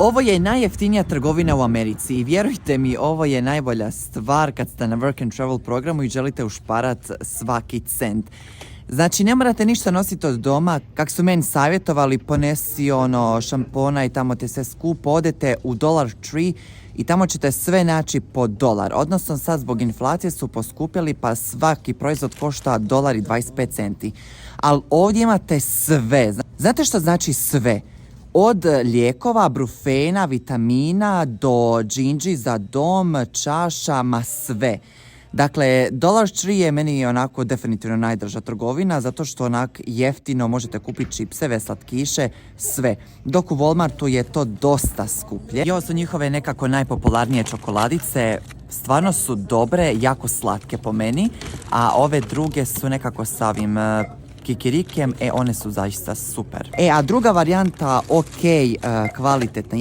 Ovo je najjeftinija trgovina u Americi i vjerujte mi, ovo je najbolja stvar kad ste na work and travel programu i želite ušparat svaki cent. Znači, ne morate ništa nositi od doma, kak su meni savjetovali, ponesi šampona i tamo te sve skupo, odete u Dollar Tree i tamo ćete sve naći po $1. Odnosno, sad zbog inflacije su poskupjeli pa svaki proizvod košta $1.25. Ali ovdje imate sve. Znate što znači sve? Od lijekova, brufena, vitamina do džinđi za dom, čaša, ma sve. Dakle, Dollar Tree je meni onako definitivno najdrža trgovina zato što onak jeftino možete kupiti čipseve, slatkiše, sve. Dok u Walmartu je to dosta skuplje. I ovo su njihove nekako najpopularnije čokoladice. Stvarno su dobre, jako slatke po meni, a ove druge su nekako sa ovim kikirikem, one su zaista super. A druga varijanta, kvalitetna,